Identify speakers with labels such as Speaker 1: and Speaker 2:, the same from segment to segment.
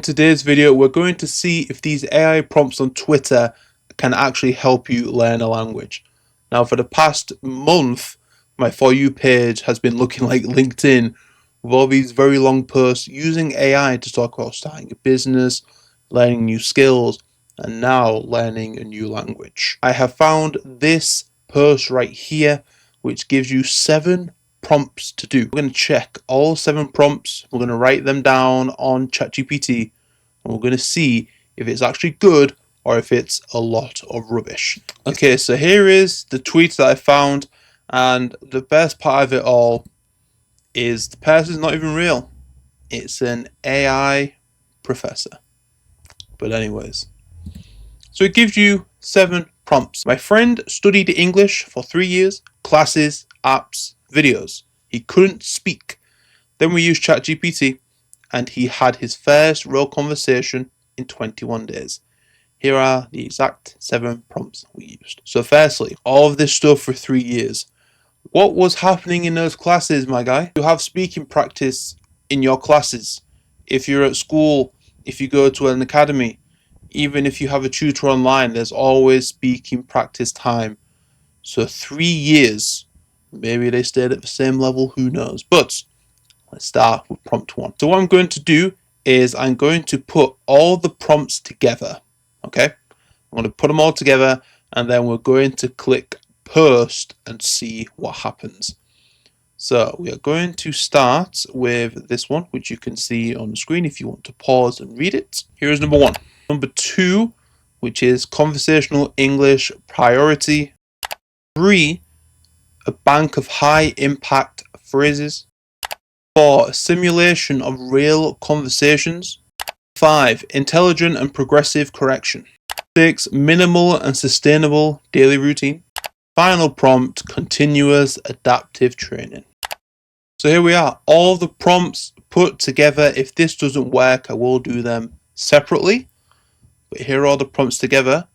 Speaker 1: today's video, we're going to see if these AI prompts on Twitter can actually help you learn a language. Now, for the past month, my For You page has been looking like LinkedIn with all these very long posts using AI to talk about starting a business, learning new skills, and now learning a new language. I have found this post right here, which gives you 7 prompts to do. We're going to check all 7 prompts. We're going to write them down on ChatGPT, and we're going to see if it's actually good or if it's a lot of rubbish. Okay, so here is the tweet that I found, and the best part of it all is the person's not even real. It's an AI professor. But anyways, so it gives you 7 prompts. My friend studied English for 3 years, classes, apps, videos. He couldn't speak. Then we used ChatGPT, and he had his first real conversation in 21 days. Here are the exact 7 prompts we used. So firstly, all of this stuff for 3 years. What was happening in those classes, my guy? You have speaking practice in your classes. If you're at school, if you go to an academy, even if you have a tutor online, there's always speaking practice time. So 3 years, maybe they stayed at the same level, who knows? But let's start with prompt 1. So what I'm going to do is I'm going to put all the prompts together. Okay, I'm going to put them all together, and then we're going to click post and see what happens. So we are going to start with this one, which you can see on the screen if you want to pause and read it. Here is number 1. Number 2, which is conversational English priority. 3, a bank of high impact phrases. 4, a simulation of real conversations. 5, intelligent and progressive correction. 6, minimal and sustainable daily routine. Final prompt, continuous adaptive training. So here we are, all the prompts put together. If this doesn't work, I will do them separately. But here are all the prompts together.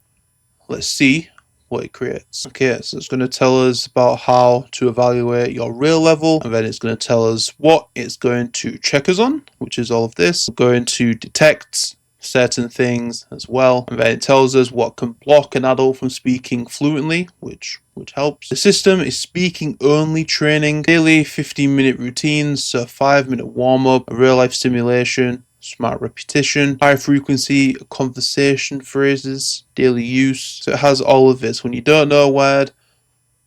Speaker 1: Let's see what it creates. Okay, so it's going to tell us about how to evaluate your real level, and then it's going to tell us what it's going to check us on, which is all of this. We're going to detect certain things as well, and then it tells us what can block an adult from speaking fluently, which helps. The system is speaking only training, daily 15-minute routines, so 5-minute warm-up, a real-life simulation, smart repetition, high frequency conversation phrases, daily use. So it has all of this. When you don't know a word,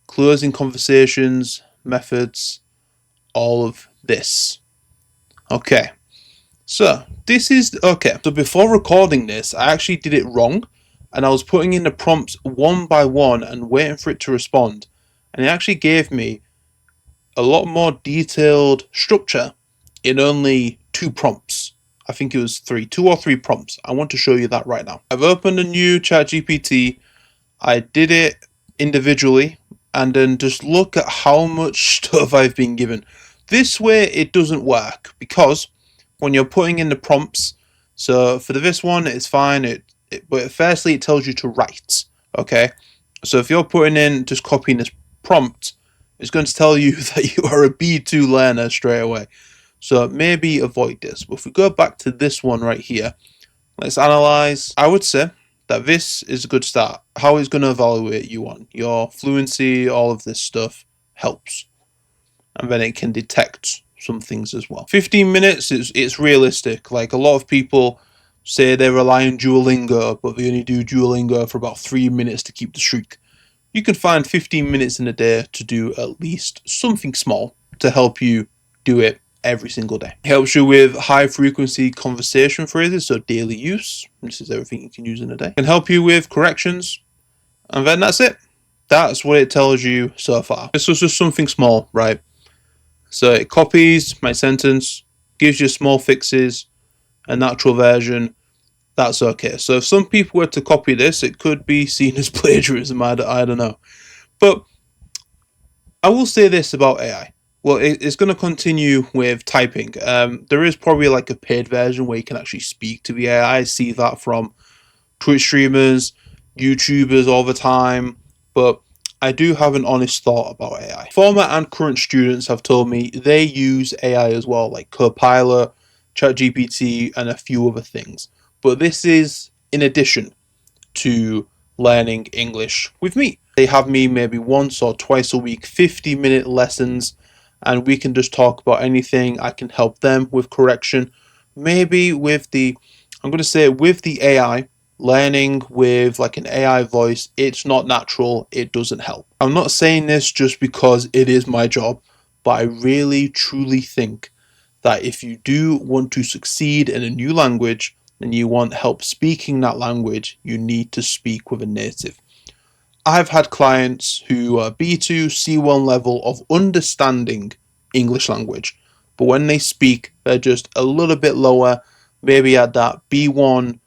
Speaker 1: closing conversations, methods, all of this. Okay, so this is okay. So before recording this, I actually did it wrong, and I was putting in the prompts one by one and waiting for it to respond, and it actually gave me a lot more detailed structure in only 2 prompts. I think it was 2 or 3 prompts. I want to show you that right now. I've opened a new ChatGPT. I did it individually, and then just look at how much stuff I've been given. This way it doesn't work, because when you're putting in the prompts, so for this one it's fine, but firstly it tells you to write. Okay, so if you're putting in, just copying this prompt, it's going to tell you that you are a B2 learner straight away. So maybe avoid this. But if we go back to this one right here, let's analyze. I would say that this is a good start. How it's going to evaluate you on your fluency, all of this stuff helps. And then it can detect some things as well. 15 minutes, it's realistic. Like, a lot of people say they rely on Duolingo, but they only do Duolingo for about 3 minutes to keep the streak. You can find 15 minutes in a day to do at least something small to help you do it every single day. It helps you with high frequency conversation phrases, so daily use. This is everything you can use in a day. It can help you with corrections, and then that's it. That's what it tells you so far. This was just something small, right? So it copies my sentence, gives you small fixes, a natural version. That's okay. So if some people were to copy this, it could be seen as plagiarism. I don't know. But I will say this about AI. Well, it's going to continue with typing. There is probably like a paid version where you can actually speak to the AI. I see that from Twitch streamers, YouTubers all the time. But I do have an honest thought about AI. Former and current students have told me they use AI as well, like Copilot, ChatGPT, and a few other things. But this is in addition to learning English with me. They have me maybe once or twice a week, 50-minute lessons, and we can just talk about anything. I can help them with correction. Maybe with with the AI, learning with like an AI voice, it's not natural, it doesn't help. I'm not saying this just because it is my job, but I really truly think that if you do want to succeed in a new language and you want help speaking that language, you need to speak with a native. I've had clients who are B2, C1 level of understanding English language, but when they speak, they're just a little bit lower, maybe at that B1,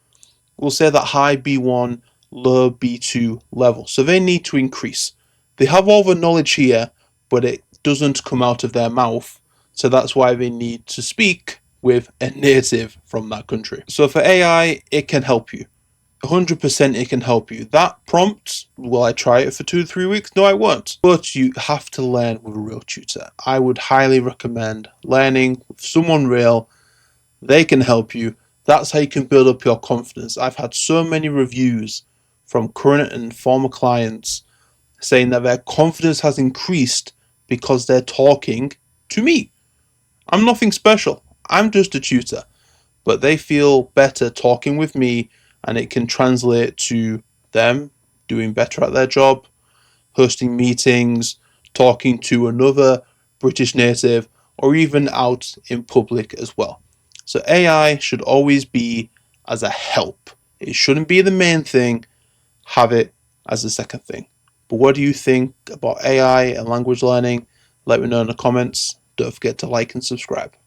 Speaker 1: we'll say that high B1, low B2 level. So they need to increase. They have all the knowledge here, but it doesn't come out of their mouth. So that's why they need to speak with a native from that country. So for AI, it can help you. 100% it can help you. That prompt, will I try it for 2 to 3 weeks? No, I won't. But you have to learn with a real tutor. I would highly recommend learning with someone real. They can help you. That's how you can build up your confidence. I've had so many reviews from current and former clients saying that their confidence has increased because they're talking to me. I'm nothing special. I'm just a tutor. But they feel better talking with me, and it can translate to them doing better at their job, hosting meetings, talking to another British native, or even out in public as well. So AI should always be as a help. It shouldn't be the main thing. Have it as the second thing. But what do you think about AI and language learning? Let me know in the comments. Don't forget to like and subscribe.